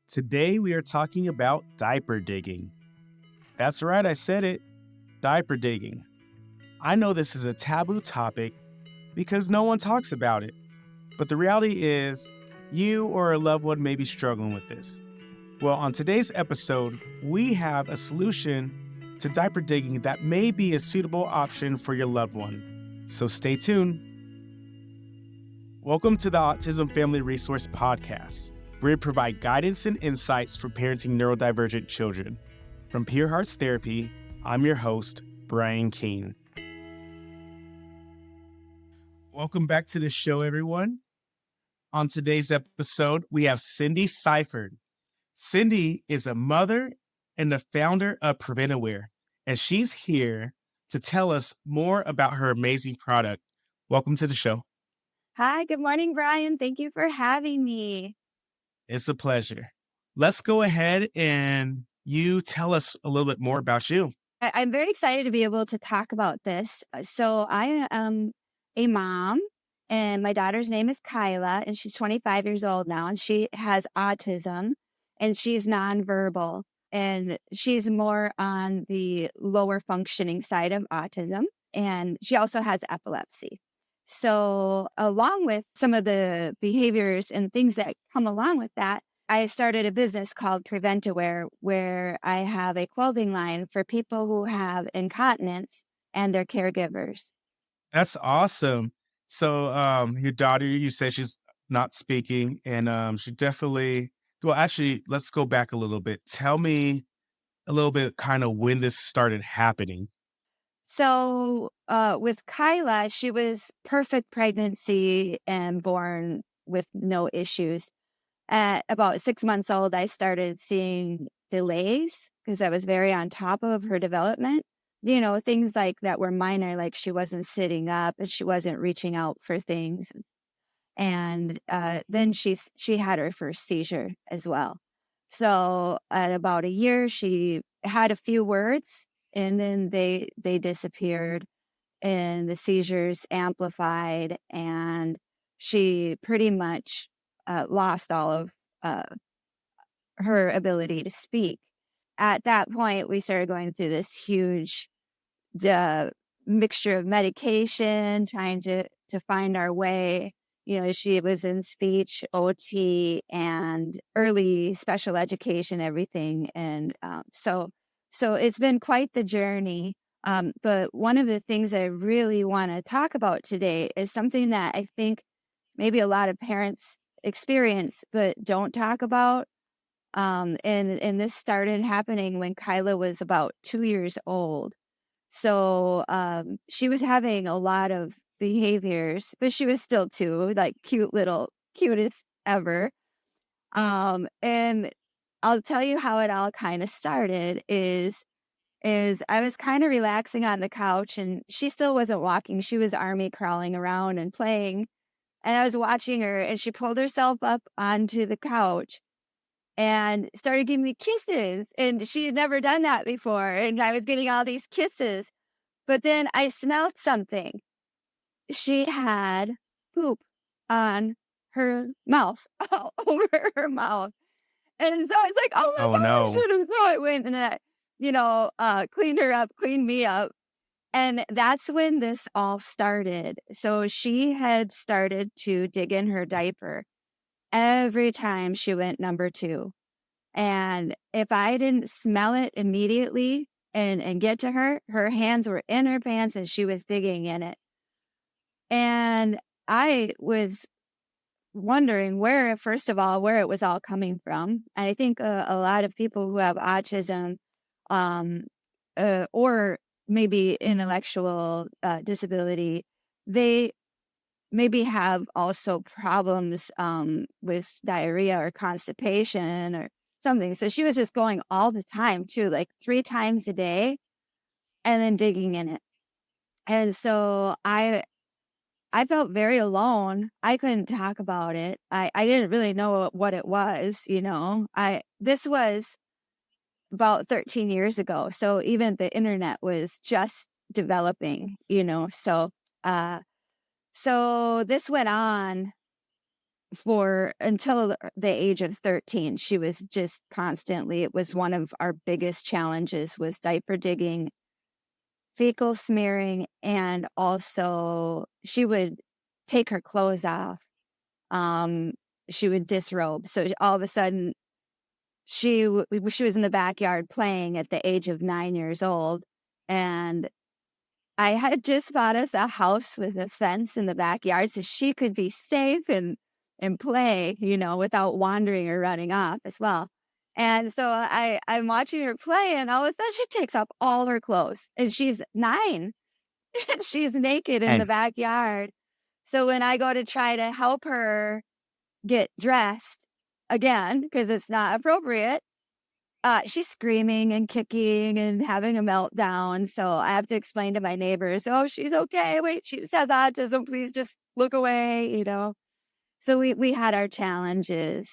Today we are talking about diaper digging. That's right, I said it, diaper digging. I know this is a taboo topic because no one talks about it, but the reality is you or a loved one may be struggling with this. Well, on today's episode, we have a solution to diaper digging that may be a suitable option for your loved one. So stay tuned. Welcome to the Autism Family Resource Podcast, where we provide guidance and insights for parenting neurodivergent children. From Pure Hearts Therapy, I'm your host, Brian Keene. Welcome back to the show, everyone. On today's episode, we have Cindi Seifert. Cindi is a mother and the founder of Preventa Wear, and she's here to tell us more about her amazing product. Welcome to the show. Hi, good morning, Brian. Thank you for having me. It's a pleasure. Let's go ahead and you tell us a little bit more about you. I'm very excited to be able to talk about this. So I am a mom, and my daughter's name is Kyla, and she's 25 years old now, and she has autism, and she's nonverbal, and she's more on the lower functioning side of autism, and she also has epilepsy. So along with some of the behaviors and things that come along with that, I started a business called Preventa Wear, where I have a clothing line for people who have incontinence and their caregivers. That's awesome. So your daughter, you say she's not speaking, and she definitely, well, actually, let's go back a little bit. Tell me a little bit kind of when this started happening. So with Kyla, she was perfect pregnancy and born with no issues. At about 6 months old, I started seeing delays because I was very on top of her development. Things like that were minor, like she wasn't sitting up and she wasn't reaching out for things. And then she had her first seizure as well. So at about a year, she had a few words, and then they disappeared, and the seizures amplified, and she pretty much lost all of uh, her ability to speak. At that point, we started going through this huge uh, mixture of medication, trying to find our way. She was in speech, OT, and early special education, everything, and so it's been quite the journey. But one of the things I really want to talk about today is something that I think maybe a lot of parents experience but don't talk about. And this started happening when Kyla was about 2 years old. So she was having a lot of behaviors, but she was still two, like cutest ever. And I'll tell you how it all kind of started is I was kind of relaxing on the couch, and she still wasn't walking. She was army crawling around and playing. And I was watching her, and she pulled herself up onto the couch and started giving me kisses. And she had never done that before. And I was getting all these kisses. But then I smelled something. She had poop on her mouth, all over her mouth. And so I was like, oh my Oh God, I no. should have thrown it. Went and I, cleaned her up, cleaned me up. And that's when this all started. So she had started to dig in her diaper every time she went number two. And if I didn't smell it immediately and get to her, her hands were in her pants and she was digging in it. And I was wondering first of all, where it was all coming from. I think a lot of people who have autism um, or maybe intellectual disability, they maybe have also problems with diarrhea or constipation or something. So she was just going all the time too, like 3 times a day and then digging in it. And so I felt very alone. I couldn't talk about it. I didn't really know what it was, this was about 13 years ago. So even the internet was just developing, so uh so this went on for until the age of 13. She was just constantly, it was one of our biggest challenges was diaper digging, fecal smearing, and also she would take her clothes off. Um, she would disrobe. So all of a sudden she was in the backyard playing at the age of 9 years old, and I had just bought us a house with a fence in the backyard so she could be safe and play, without wandering or running off as well. And so I'm watching her play, and all of a sudden she takes off all her clothes, and she's 9, and she's naked in the And backyard. So when I go to try to help her get dressed again, because it's not appropriate, she's screaming and kicking and having a meltdown, so I have to explain to my neighbors, "Oh, she's okay. Wait, she just has autism. Please just look away." So we had our challenges.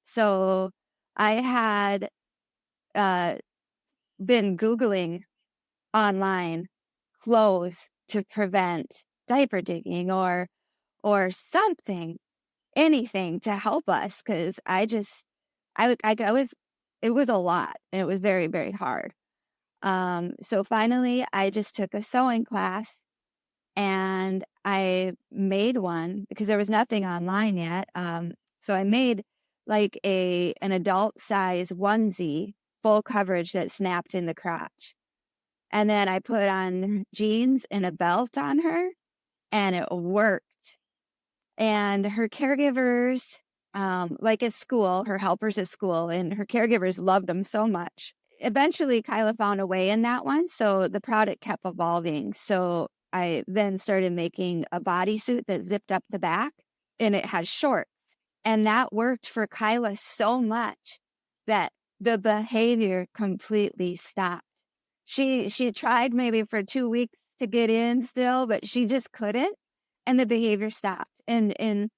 So I had uh, been Googling online clothes to prevent diaper digging or something, anything to help us, because I was it was a lot, and it was very, very hard. So finally, I just took a sewing class, and I made one because there was nothing online yet. So I made like an adult size onesie, full coverage that snapped in the crotch. And then I put on jeans and a belt on her, and it worked. And her caregivers, like at school, her helpers at school, and her caregivers loved them so much. Eventually, Kyla found a way in that one, so the product kept evolving. So I then started making a bodysuit that zipped up the back, and it has shorts. And that worked for Kyla so much that the behavior completely stopped. She tried maybe for 2 weeks to get in still, but she just couldn't, and the behavior stopped. And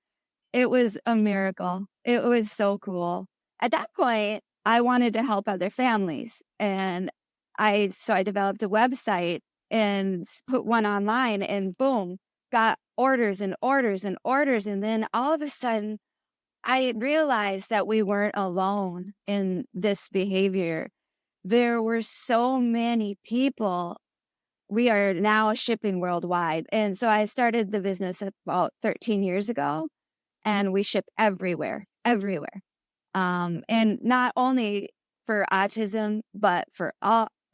it was a miracle. It was so cool. At that point, I wanted to help other families, and I developed a website and put one online, and boom, got orders and orders and orders, and then all of a sudden, I realized that we weren't alone in this behavior. There were so many people. We are now shipping worldwide, and so I started the business about 13 years ago, and we ship everywhere, everywhere. And not only for autism, but for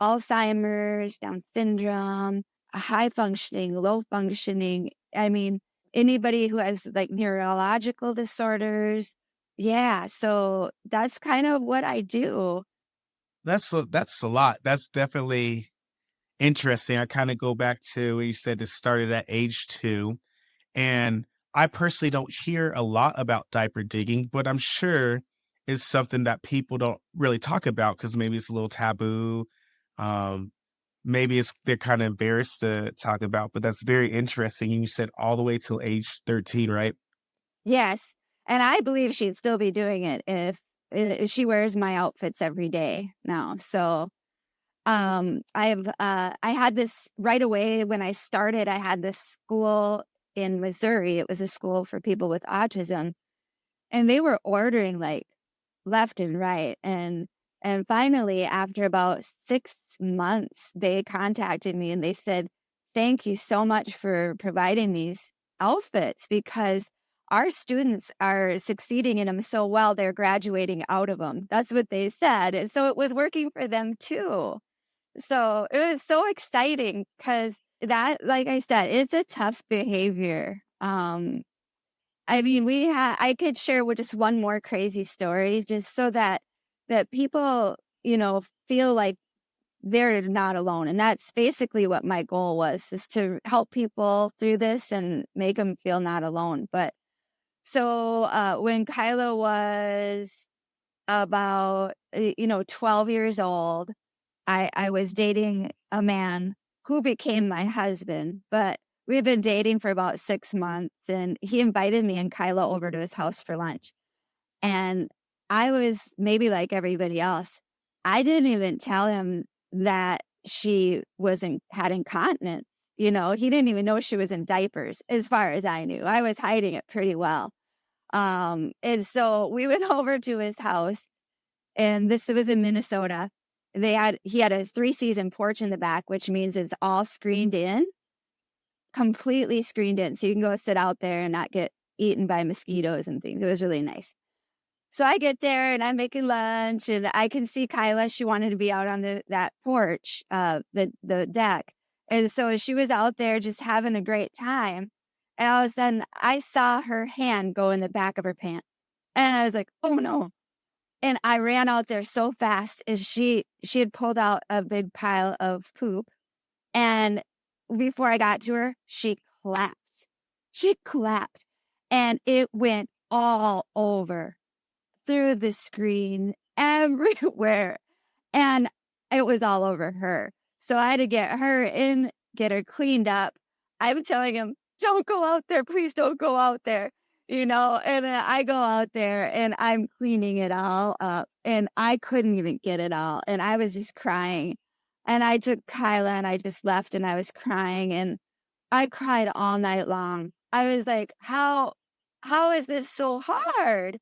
Alzheimer's, Down syndrome, high functioning, low functioning. I mean, anybody who has like neurological disorders. Yeah. So that's kind of what I do. that's a lot. That's definitely interesting. I kind of go back to when you said it started at age 2. And I personally don't hear a lot about diaper digging, but I'm sure it's something that people don't really talk about because maybe it's a little taboo. Um, maybe they're kind of embarrassed to talk about, but that's very interesting. And you said all the way till age 13, right? Yes. And I believe she'd still be doing it if she wears my outfits every day now. So I had this right away when I started. I had this school in Missouri. It was a school for people with autism, and they were ordering like left and right. And finally, after about 6 months, they contacted me and they said, "Thank you so much for providing these outfits because our students are succeeding in them so well, they're graduating out of them." That's what they said. And so it was working for them too. So it was so exciting because that, like I said, it's a tough behavior. I mean, I could share with just one more crazy story just so that people, feel like they're not alone. And that's basically what my goal was, is to help people through this and make them feel not alone. But so when Kyla was about 12 years old, I was dating a man who became my husband, but we had been dating for about 6 months, and he invited me and Kyla over to his house for lunch. And I was maybe like everybody else. I didn't even tell him that she had incontinence. He didn't even know she was in diapers, as far as I knew. I was hiding it pretty well. And so we went over to his house, and this was in Minnesota. He had a 3-season porch in the back, which means it's all screened in, completely screened in. So you can go sit out there and not get eaten by mosquitoes and things. It was really nice. So I get there and I'm making lunch, and I can see Kyla. She wanted to be out on that porch, the deck. And so she was out there just having a great time. And all of a sudden I saw her hand go in the back of her pants. And I was like, oh no. And I ran out there so fast as she had pulled out a big pile of poop. And before I got to her, she clapped. She clapped. And it went all over, through the screen, everywhere. And it was all over her. So I had to get her in, get her cleaned up. I'm telling him, don't go out there. Please don't go out there. And then I go out there and I'm cleaning it all up, and I couldn't even get it all. And I was just crying. And I took Kyla and I just left, and I was crying, and I cried all night long. I was like, how is this so hard?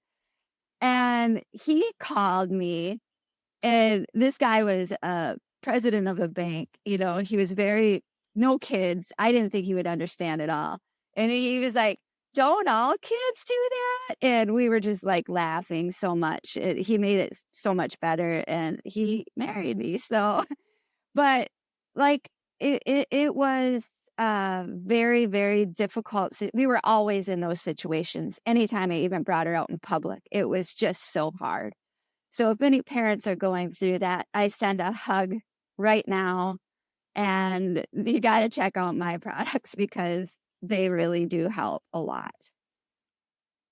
And he called me, and this guy was president of a bank. He was no kids. I didn't think he would understand it all. And he was like, don't all kids do that? And we were just like laughing so much. He made it so much better, and he married me. So, but like it was very, very difficult. We were always in those situations. Anytime I even brought her out in public, it was just so hard. So if any parents are going through that, I send a hug right now, and you got to check out my products because they really do help a lot.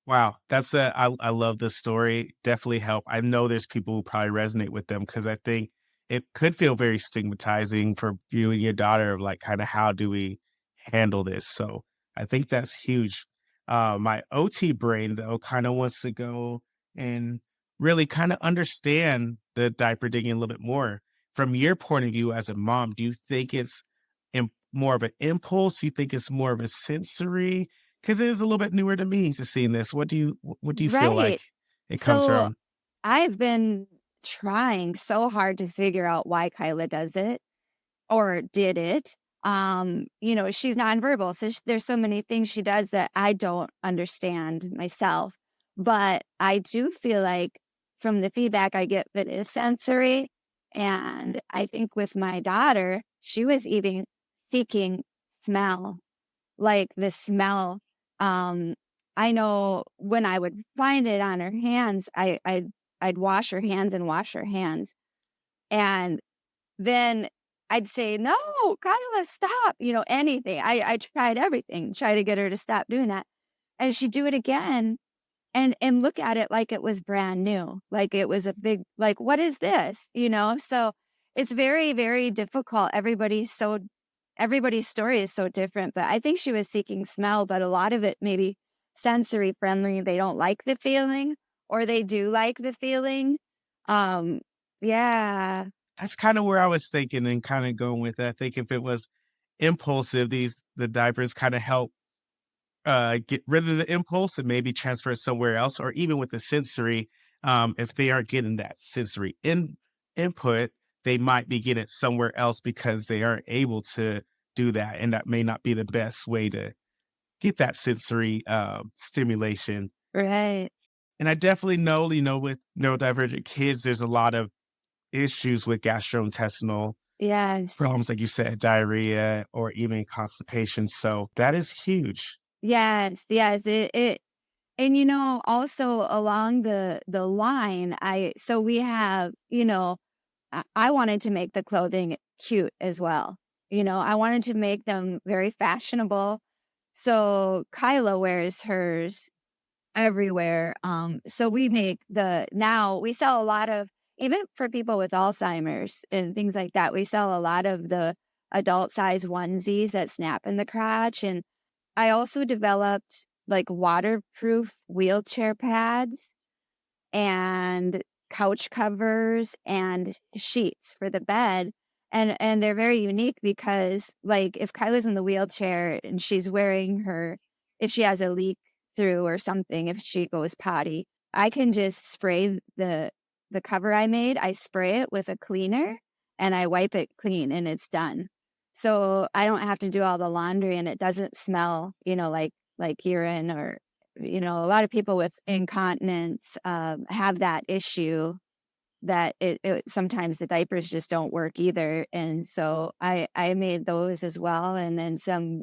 Wow, I love this story. Definitely help. I know there's people who probably resonate with them because I think it could feel very stigmatizing for you and your daughter of like kind of how do we handle this. So I think that's huge. My OT brain though kind of wants to go and really kind of understand the diaper digging a little bit more. From your point of view as a mom, do you think it's more of an impulse? Do you think it's more of a sensory? Because it is a little bit newer to me to seeing this. What do you feel like Right. it comes So from? I've been trying so hard to figure out why Kyla does it or did it. She's nonverbal, so there's so many things she does that I don't understand myself. But I do feel like from the feedback I get that is sensory. And I think with my daughter, she was even seeking smell, like the smell. Um, I know when I would find it on her hands, I'd wash her hands and wash her hands. And then I'd say, no, Kyla, stop, anything. I tried everything, try to get her to stop doing that. And she'd do it again and look at it like it was brand new, like it was a big, like, what is this? So it's very, very difficult. Everybody's story is so different, but I think she was seeking smell, but a lot of it maybe sensory friendly. They don't like the feeling, or they do like the feeling. Yeah. That's kind of where I was thinking and kind of going with it. I think if it was impulsive, the diapers kind of help get rid of the impulse and maybe transfer it somewhere else, or even with the sensory, if they aren't getting that sensory input, they might be getting it somewhere else because they aren't able to do that, and that may not be the best way to get that sensory stimulation. Right. And I definitely know, with neurodivergent kids, there's a lot of issues with gastrointestinal Yes. problems, like you said, diarrhea or even constipation. So that is huge. Yes. Yes. And also along the line, so we have, I wanted to make the clothing cute as well. I wanted to make them very fashionable. So Kyla wears hers everywhere. So now we sell a lot of, even for people with Alzheimer's and things like that, we sell a lot of the adult size onesies that snap in the crotch. And I also developed like waterproof wheelchair pads and couch covers and sheets for the bed. And they're very unique because, like, if Kyla's in the wheelchair and she's wearing her if she has a leak through or something, if she goes potty, I can just spray the cover I made, I spray it with a cleaner, and I wipe it clean, and it's done. So, I don't have to do all the laundry, and it doesn't smell, like urine or a lot of people with incontinence, have that issue that sometimes the diapers just don't work either, and so I made those as well, and then some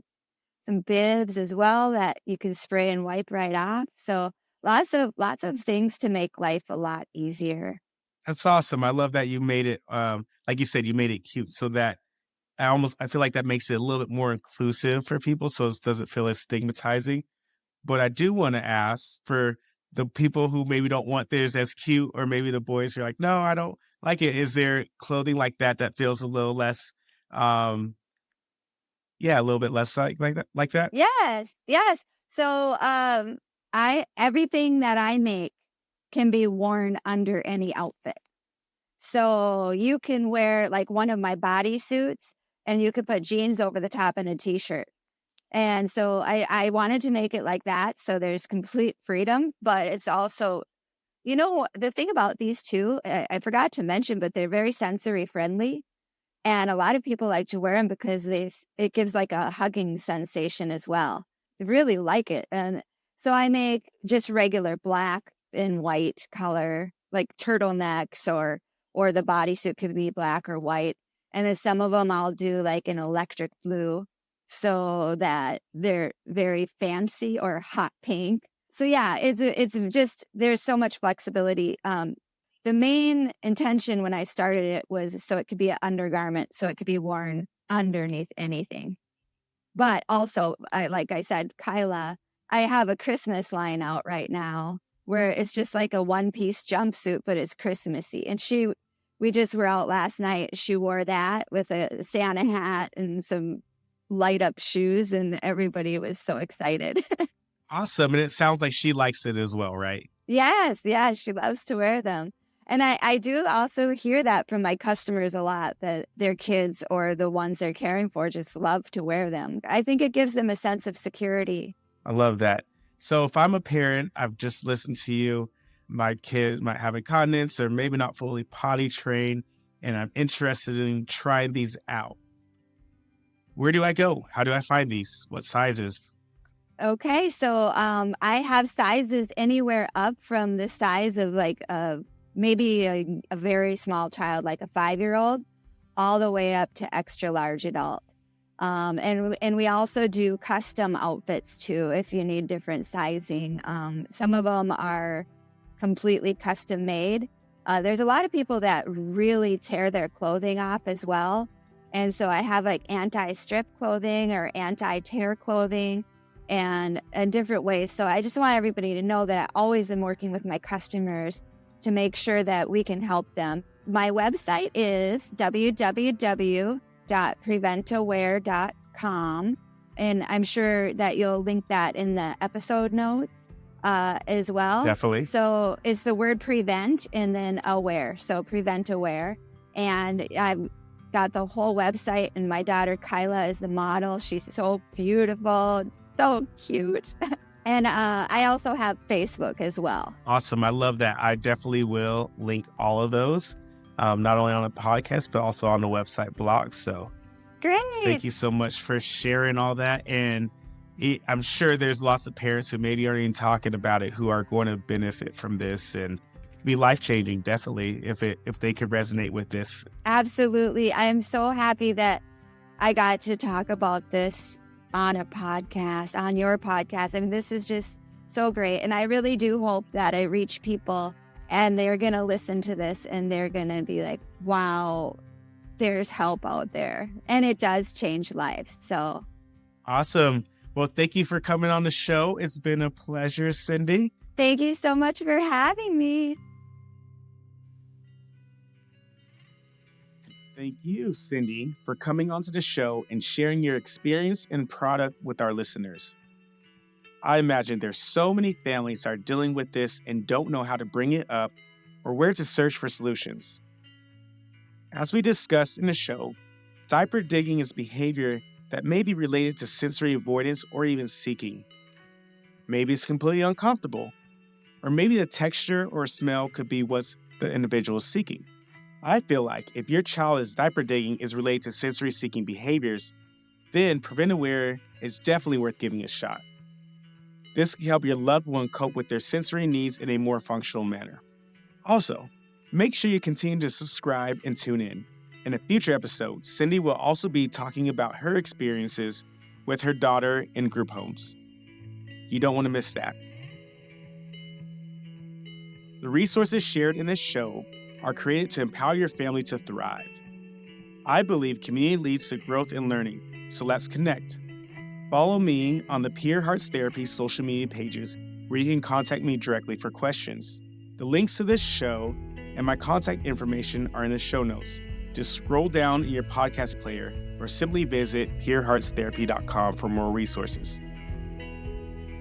bibs as well that you can spray and wipe right off. So lots of things to make life a lot easier. That's awesome. I love that you made it, like you said, you made it cute so that I feel like that makes it a little bit more inclusive for people so it doesn't feel as stigmatizing. But I do want to ask for the people who maybe don't want theirs as cute, or maybe the boys who are like, no, I don't like it. Is there clothing like that that feels a little less, um, yeah, a little bit less like that? Yes, yes. So, I everything that I make can be worn under any outfit. So you can wear like one of my bodysuits and you could put jeans over the top and a t-shirt. And so I wanted to make it like that. So there's complete freedom, but it's also, the thing about these two, I forgot to mention, but they're very sensory friendly. And a lot of people like to wear them because it gives like a hugging sensation as well. They really like it. And so I make just regular black and white color, like turtlenecks or the bodysuit could be black or white. And then some of them I'll do like an electric blue so that they're very fancy, or hot pink. So yeah, it's just there's so much flexibility. The main intention when I started it was so it could be an undergarment, so it could be worn underneath anything. But also, like I said, Kyla, I have a Christmas line out right now where it's just like a one-piece jumpsuit, but it's Christmassy. And we just were out last night. She wore that with a Santa hat and some light up shoes, and everybody was so excited. Awesome. And it sounds like she likes it as well, right? Yes, yes, she loves to wear them. And I do also hear that from my customers a lot, that their kids or the ones they're caring for just love to wear them. I think it gives them a sense of security. I love that. So if I'm a parent, I've just listened to you, my kid might have incontinence or maybe not fully potty trained, and I'm interested in trying these out. Where do I go? How do I find these? What sizes? Okay, so I have sizes anywhere up from the size of like maybe a very small child, like a 5-year-old, all the way up to extra large adult. And we also do custom outfits too, if you need different sizing. Some of them are completely custom made. There's a lot of people that really tear their clothing off as well. And so I have like anti-strip clothing or anti-tear clothing and different ways. So I just want everybody to know that I always am working with my customers to make sure that we can help them. My website is www.preventawear.com. And I'm sure that you'll link that in the episode notes as well. Definitely. So it's the word prevent and then aware. So Preventa Wear. And I've got the whole website, and my daughter Kyla is the model. She's so beautiful, so cute. And I also have Facebook as well. Awesome. I love that. I definitely will link all of those, not only on the podcast, but also on the website blog. So Great. thank you so much for sharing all that. And I'm sure there's lots of parents who maybe aren't even talking about it who are going to benefit from this and be life-changing, definitely, if they could resonate with this. Absolutely. I am so happy that I got to talk about this on a podcast, on your podcast. I mean, this is just so great. And I really do hope that I reach people and they're going to listen to this and they're going to be like, wow, there's help out there. And it does change lives. So awesome. Well, thank you for coming on the show. It's been a pleasure, Cindi. Thank you so much for having me. Thank you, Cindi, for coming onto the show and sharing your experience and product with our listeners. I imagine there's so many families are dealing with this and don't know how to bring it up or where to search for solutions. As we discussed in the show, diaper digging is behavior that may be related to sensory avoidance or even seeking. Maybe it's completely uncomfortable, or maybe the texture or smell could be what the individual is seeking. I feel like if your child is diaper digging is related to sensory seeking behaviors, then Preventa Wear is definitely worth giving a shot. This can help your loved one cope with their sensory needs in a more functional manner. Also, make sure you continue to subscribe and tune in. In a future episode, Cindi will also be talking about her experiences with her daughter in group homes. You don't want to miss that. The resources shared in this show are created to empower your family to thrive. I believe community leads to growth and learning, so let's connect. Follow me on the Peer Hearts Therapy social media pages where you can contact me directly for questions. The links to this show and my contact information are in the show notes. Just scroll down in your podcast player or simply visit peerheartstherapy.com for more resources.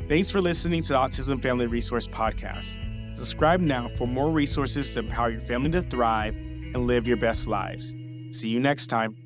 Thanks for listening to the Autism Family Resource Podcast. Subscribe now for more resources to empower your family to thrive and live your best lives. See you next time.